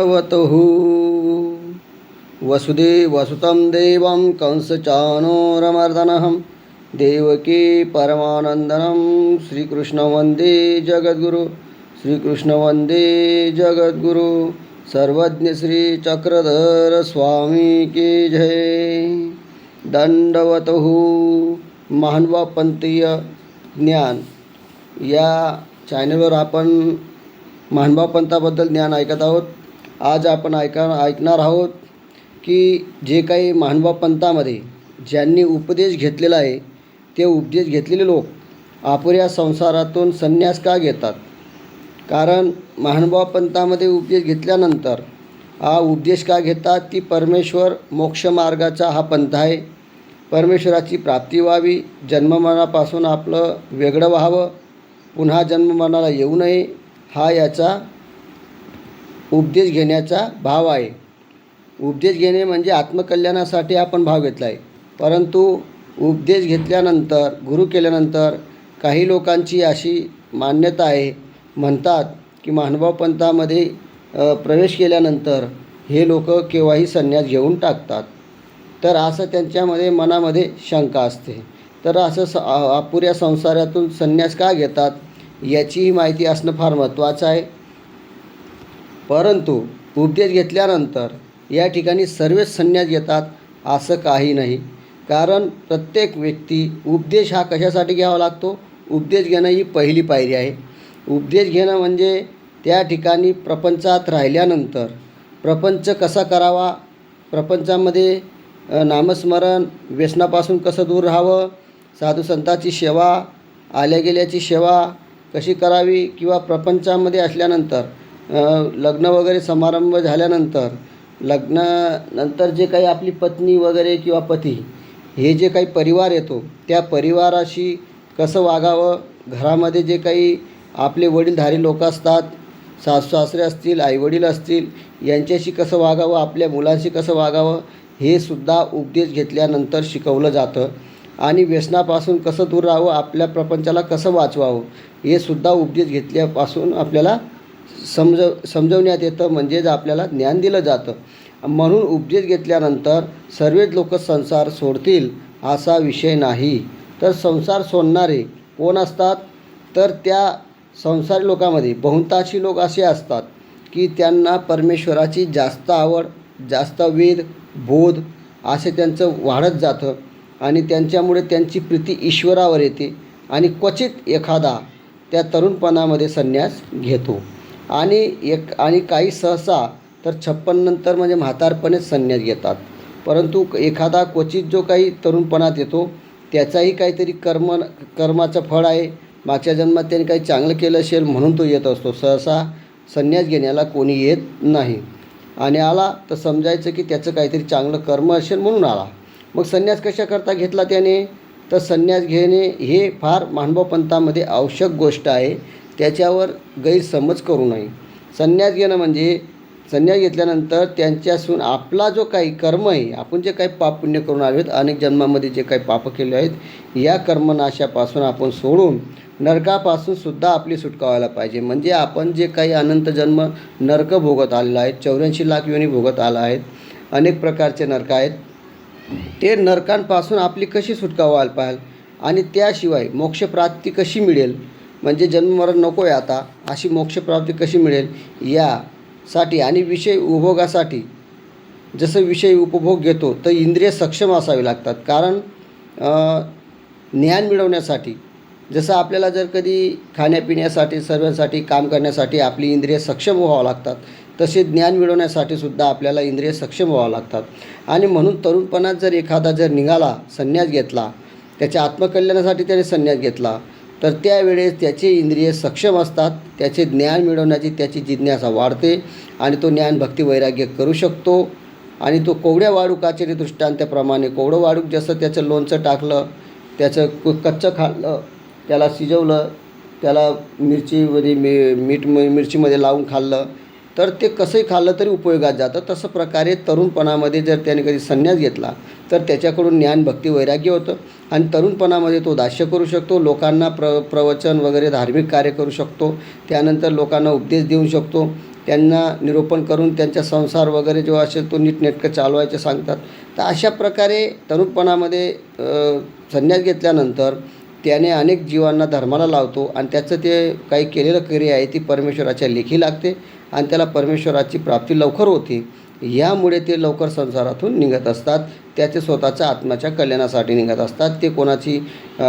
वतुः वसुदेवसुतं देवं कंसचाणूरमर्दनं देवकी परमानन्दनं श्रीकृष्णवन्दे जगद्गुरु श्रीकृष्णवन्दे जगद्गुरु सर्वज्ञ श्री चक्रधर स्वामी की जय। दंडवतुः महानुभावपंथीय ज्ञान या चॅनलवर आपण महानुभाव पंथाबद्दल ज्ञान ऐकत आहोत। आज आपण ऐकणार आहोत की जे काही महानुभाव पंथामध्ये ज्यांनी उपदेश घेतलेला आहे ते उपदेश घेतलेले लोक अपुऱ्या संसारातून संन्यास का घेतात। कारण महानुभाव पंथामध्ये उपदेश घेतल्यानंतर हा उपदेश का घेतात ती परमेश्वर मोक्षमार्गाचा हा पंथ आहे। परमेश्वराची प्राप्ती व्हावी, जन्ममरणापासून आपलं वेगळं व्हावं, पुन्हा जन्ममरणाला येऊ नये हा याचा उपदेश घेण्याचा भाव आहे। उपदेश घेणे म्हणजे आत्मकल्याणासाठी आपण भाव घेतला आहे। परंतु उपदेश घेतल्यानंतर गुरु केल्यानंतर काही लोकांची अशी मान्यता आहे, म्हणतात की महानुभाव पंथामध्ये प्रवेश केल्यानंतर हे लोक केव्हाही संन्यास घेऊन टाकतात। तर असं त्यांच्यामध्ये मनामध्ये शंका असते। तर असं अपुऱ्या संसारातून संन्यास का घेतात याचीही माहिती असणं फार महत्त्वाचं आहे। परंतु उपदेश घेतल्यानंतर या ठिकाणी सर्वच संन्यास घेतात असं काही नाही। कारण प्रत्येक व्यक्ती उपदेश हा कशासाठी घ्यावा लागतो, उपदेश घेणं ही पहिली पायरी आहे। उपदेश घेणं म्हणजे त्या ठिकाणी प्रपंचात राहिल्यानंतर प्रपंच कसा करावा, प्रपंचामध्ये नामस्मरण व्यसनापासून कसं दूर राहावं, साधू संतांची सेवा, आल्या गेल्याची सेवा कशी करावी, किंवा प्रपंचामध्ये असल्यानंतर लग्न वगैरे समारंभ झाल्यानंतर लग्नानंतर जे काही आपली पत्नी वगैरे किंवा पती हे जे काही परिवार येतो त्या परिवाराशी कसं वागावं, घरामध्ये जे काही आपले वडीलधारी लोक असतात, सासू सासरे असतील, आईवडील असतील, यांच्याशी कसं वागावं, आपल्या मुलांशी कसं वागावं हे सुद्धा उपदेश घेतल्यानंतर शिकवलं जातं। आणि व्यसनापासून कसं दूर राहावं, आपल्या प्रपंचाला कसं वाचवावं हे सुद्धा उपदेश घेतल्यापासून आपल्याला समजवण्यात येतं, म्हणजेच आपल्याला ज्ञान दिलं जातं। म्हणून उपदेश घेतल्यानंतर सर्वच लोक संसार सोडतील असा विषय नाही। तर संसार सोडणारे कोण असतात, तर त्या संसारी लोकांमध्ये बहुतांशी लोक असे असतात की त्यांना परमेश्वराची जास्त आवड, जास्त वेद बोध असे त्यांचं वाढत जातं आणि त्यांच्यामुळे त्यांची प्रीती ईश्वरावर येते। आणि क्वचित एखादा त्या तरुणपणामध्ये संन्यास घेतो आणि काही सहसा तर 56 नंतर म्हणजे म्हातारपणेच संन्यास घेतात। परंतु एखादा क्वचित जो काही तरुणपणात येतो त्याचाही काहीतरी कर्माचं फळ आहे, मागच्या जन्मात त्याने काही चांगलं केलं असेल म्हणून तो येत असतो। सहसा संन्यास घेण्याला कोणी येत नाही आणि आला तर समजायचं की त्याचं काहीतरी चांगलं कर्म असेल म्हणून आला। मग संन्यास कशाकरता घेतला त्याने, तर संन्यास घेणे हे फार महानुभाव पंथामध्ये आवश्यक गोष्ट आहे, त्याच्यावर गैरसमज करू नये। संन्यास घेणं म्हणजे संन्यास घेतल्यानंतर त्यांच्यासून आपला जो काही कर्म आहे, आपण जे काही पाप पुण्य करून आलो आहेत, अनेक जन्मामध्ये जे काही पाप केले आहेत, या कर्मनाशापासून आपण सोडून नरकापासून सुद्धा आपली सुटका व्हायला पाहिजे। म्हणजे आपण जे काही अनंत जन्म नरक भोगत आलेलं आहेत, 84 लाख योनी भोगत आला आहेत, अनेक प्रकारचे नरक आहेत, ते नरकांपासून आपली कशी सुटका व्हायला पाहिजे आणि त्याशिवाय मोक्षप्राप्ती कशी मिळेल, म्हणजे जन्ममरण नको आहे आता, अशी मोक्षप्राप्ती कशी मिळेल यासाठी आणि विषय उपभोगासाठी जसं विषय उपभोग घेतो तर इंद्रिय सक्षम असावे लागतात। कारण ज्ञान मिळवण्यासाठी जसं आपल्याला जर कधी खाण्यापिण्यासाठी सर्वांसाठी काम करण्यासाठी आपली इंद्रिय सक्षम व्हावं लागतात, तसे ज्ञान मिळवण्यासाठी सुद्धा आपल्याला इंद्रिय सक्षम व्हावं लागतात। आणि म्हणून तरुणपणात जर एखादा निघाला, संन्यास घेतला, त्याच्या आत्मकल्याणासाठी त्याने संन्यास घेतला, तर त्यावेळेस त्याचे इंद्रिय सक्षम असतात, त्याचे ज्ञान मिळवण्याची त्याची जिज्ञासा वाढते आणि तो ज्ञान भक्ती वैराग्य करू शकतो। आणि तो कोवड्या वाळुकाचे दृष्टांताप्रमाणे कोवडं वाळूक जसं त्याचं लोणचं टाकलं, त्याचं कच्चं खाल्लं, त्याला शिजवलं, त्याला मिरचीमध्ये लावून खाल्लं तर ते कसंही खाल्लं तरी उपयोगात जातं। तसं प्रकारे तरुणपणामध्ये जर त्याने कधी संन्यास घेतला तर त्याच्याकडून ज्ञान भक्ती वैराग्य होतं आणि तरुणपणामध्ये तो दास्य करू शकतो, लोकांना प्रवचन वगैरे धार्मिक कार्य करू शकतो, त्यानंतर लोकांना उपदेश देऊ शकतो। त्यांना निरूपण करून त्यांचा संसार वगैरे जो असेल तो नीटनेटकं चालवायचे सांगतात. तर अशा प्रकारे तरुणपणामध्ये संन्यास घेतल्यानंतर त्याने अनेक जीवांना धर्माला लावतो आणि त्याचं ते काही केलेलं क्रिया आहे ती परमेश्वराच्या लेखी लागते आणि त्याला परमेश्वराची प्राप्ती लवकर होते. यामुळे ते लवकर संसारातून निघत असतात. त्याचे स्वतःच्या आत्म्याच्या कल्याणासाठी निघत असतात. ते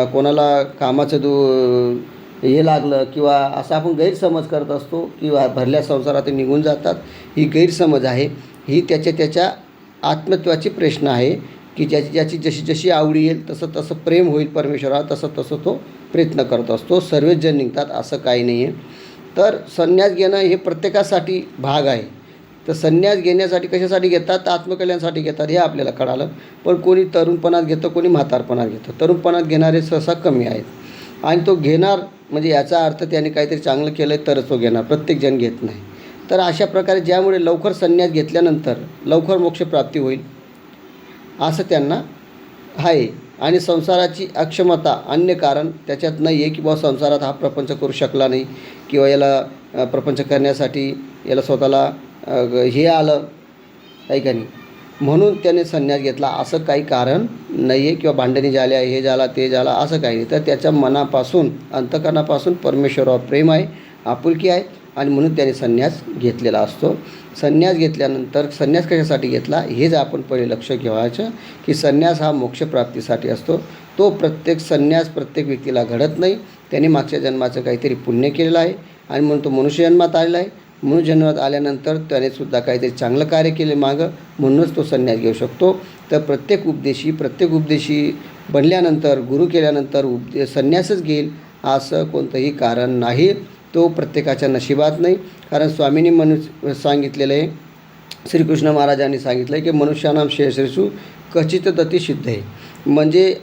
कोणाला कामाचं हे लागलं किंवा असा आपण गैरसमज करत असतो किंवा भरल्या संसारात निघून जातात. ही गैरसमज आहे. ही त्याच्या आत्मत्वाची प्रश्न आहे की ज्याची जशी आवडी येईल तसं प्रेम होईल परमेश्वरावर तसं तो प्रयत्न करत असतो. सर्वच जण निघतात असं काही नाही आहे. तर संन्यास घेणं हे प्रत्येकासाठी भाग आहे. तर संन्यास घेण्यासाठी कशासाठी घेतात? तर आत्मकल्याणासाठी घेतात हे आपल्याला कळालं. पण कोणी तरुणपणात घेतं, कोणी म्हातारपणात घेतं. तरुणपणात घेणारे सहसा कमी आहेत आणि तो घेणार म्हणजे याचा अर्थ त्याने काहीतरी चांगलं केलं आहे तरच तो घेणार. प्रत्येकजण घेत नाही. तर अशा प्रकारे ज्यामुळे लवकर संन्यास घेतल्यानंतर लवकर मोक्षप्राप्ती होईल असं त्यांना आहे. आणि संसाराची अक्षमता अन्य कारण त्याच्यात नाही आहे की बुवा संसारात हा प्रपंच करू शकला नाही किंवा याला प्रपंच करण्यासाठी याला स्वतःला हे आलं काही काही म्हणून त्याने संन्यास घेतला असं काही कारण नाही आहे किंवा भांडणी झाल्या हे झाला ते झाला असं काही नाही. तर त्याच्या मनापासून अंतःकरणापासून परमेश्वरावर प्रेम आहे, आपुलकी आहे आणि म्हणून त्याने संन्यास घेतलेला असतो. संन्यास घेतल्यानंतर संन्यास कशासाठी घेतला हेच आपण पहिले लक्ष ठेवायचं की संन्यास हा मोक्षप्राप्तीसाठी असतो. तो संन्यास प्रत्येक व्यक्तीला घडत नाही. त्याने मागच्या जन्माचं काहीतरी पुण्य केलेलं आहे आणि म्हणून तो मनुष्य जन्मात आलेला आहे. मनुष्य जन्मात आल्यानंतर त्याने सुद्धा काहीतरी चांगलं कार्य केले मागं म्हणूनच तो संन्यास घेऊ शकतो. तर प्रत्येक उपदेशी बनल्यानंतर गुरु केल्यानंतर संन्यासच घेईल असं कोणतंही कारण नाही. तो प्रत्येकाच्या नशिबात नाही. कारण स्वामींनी सांगितलेलं आहे, श्रीकृष्ण महाराजांनी सांगितलं आहे की मनुष्यानाम शेषरेषु क्वचित दती सिद्ध आहे. म्हणजे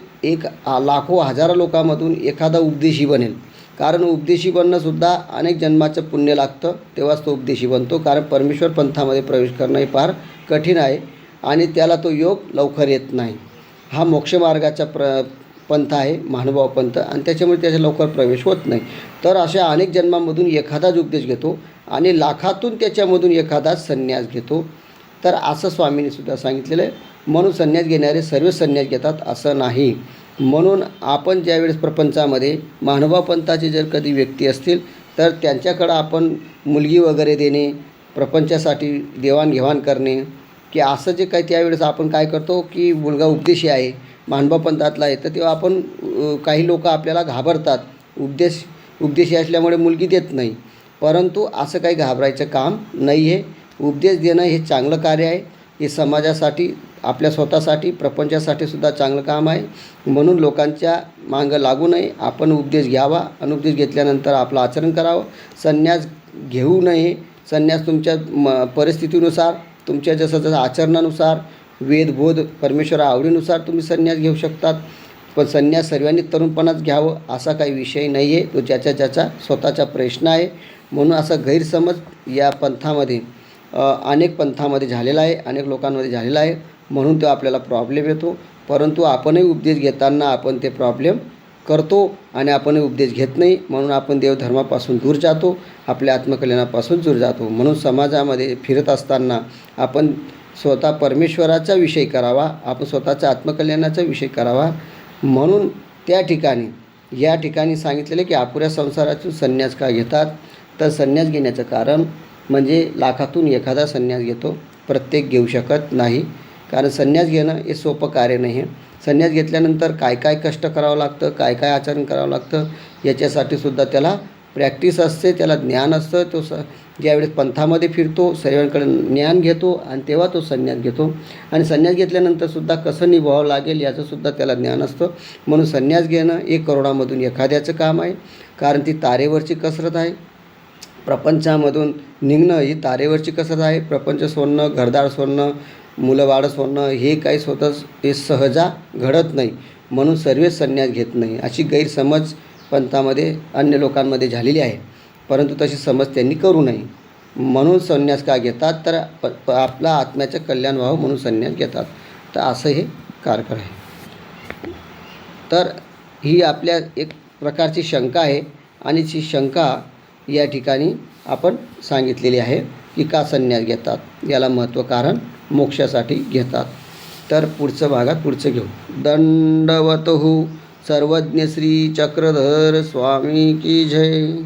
लाखो हजारो लोकांमधून एखादा उपदेशी बनेल. कारण उपदेशी बनणंसुद्धा अनेक जन्माचं पुण्य लागतं तेव्हाच तो उपदेशी बनतो. कारण परमेश्वर पंथामध्ये प्रवेश करणं हे फार कठीण आहे आणि त्याला तो योग लवकर येत नाही. हा मोक्षमार्गाचा पंथ आहे महानुभाव पंथ आणि त्याच्यामुळे त्याचा लवकर प्रवेश होत नाही. तर अशा अनेक जन्मांमधून एखादाच उपदेश घेतो आणि लाखातून त्याच्यामधून एखादा संन्यास घेतो. तर असं स्वामींनीसुद्धा सांगितलेलं आहे. म्हणून संन्यास घेणारे सर्व संन्यास घेतात असं नाही. म्हणून आपण ज्यावेळेस प्रपंचामध्ये महानुभाव पंथाचे जर कधी व्यक्ती असतील तर त्यांच्याकडं आपण मुलगी वगैरे देणे, प्रपंचासाठी देवाणघेवाण करणे की असं जे काही त्यावेळेस आपण काय करतो की मुलगा उपदेशी आहे महानुभाव पंथातला आहे तर तेव्हा आपण काही लोक आपल्याला घाबरतात. उपदेशी असल्यामुळे मुलगी देत नाही. परंतु असं काही घाबरायचं काम नाही आहे. उपदेश देणं हे चांगलं कार्य आहे. हे समाजासाठी आपल्या स्वतःसाठी प्रपंचासाठी सुद्धा चांगलं काम आहे. म्हणून लोकांच्या मागं लागू नये. आपण उपदेश घ्यावा. अनुपदेश घेतल्यानंतर आपलं आचरण करावं. संन्यास घेऊ नये. संन्यास तुमच्या परिस्थितीनुसार तुमच्या जसं आचरणानुसार वेदबोध परमेश्वर आवडीनुसार तुम्ही संन्यास घेऊ शकतात. पण संन्यास सर्वांनी तरुणपणात घ्यावं असा काही विषय नाही आहे. तो ज्याचा स्वतःचा प्रश्न आहे. म्हणून असा गैरसमज या पंथामध्ये अनेक पंथामध्ये झालेला आहे, अनेक लोकांमध्ये झालेला आहे. म्हणून तो आपल्याला प्रॉब्लेम येतो. परंतु आपणही उपदेश घेताना आपण ते प्रॉब्लेम करतो आणि आपणही उपदेश घेत नाही. म्हणून आपण देवधर्मापासून दूर जातो, आपल्या आत्मकल्याणापासून दूर जातो. म्हणून समाजामध्ये फिरत असताना आपण स्वतः परमेश्वराचा विषय करावा, आपण स्वतःच्या आत्मकल्याणाचा विषय करावा. म्हणून या ठिकाणी सांगितलेले की अपुऱ्या संसारातून संन्यास का घेतात. तर संन्यास घेण्याचं कारण म्हणजे लाखातून एखादा संन्यास घेतो, प्रत्येक घेऊ शकत नाही. कारण संन्यास घेणं हे सोपं कार्य नाही आहे. संन्यास घेतल्यानंतर काय कष्ट करावं लागतं, काय आचरण करावं लागतं याच्यासाठी सुद्धा त्याला प्रॅक्टिस असते, त्याला ज्ञान असतं. तो ज्यावेळेस पंथामध्ये फिरतो सर्वांकडे ज्ञान घेतो आणि तेव्हा तो संन्यास घेतो. आणि संन्यास घेतल्यानंतरसुद्धा कसं निभावावं लागेल याचंसुद्धा त्याला ज्ञान असतं. म्हणून संन्यास घेणं 1 करोडामधून एखाद्याचं काम आहे. कारण ती तारेवरची कसरत आहे. प्रपंचामधून निघणं ही तारेवरची कसरत आहे. प्रपंच सोडणं, घरदार सोडणं, मुलं बाळं सोडणं हे काही स्वतःच हे सहजा घडत नाही. म्हणून सर्वच संन्यास घेत नाही अशी गैरसमज पंथामध्ये अन्य लोकांमध्ये झालेली आहे. परंतु तशी समज त्यांनी करू नये. म्हणून संन्यास का घेतात तर आपला आत्म्याचं कल्याण व्हावं म्हणून संन्यास घेतात. तर असं हे कार्य आहे. तर ही आपल्या एक प्रकारची शंका आहे आणि ती शंका या ठिकाणी आपण सांगितलेली आहे. की का संन्यास घेतात, याला महत्त्व कारण मोक्षासाठी घेतात. तर पुढचं भागात पुढचं घेऊ. दंडवतहु सर्वज्ञ श्री चक्रधर स्वामी की जय.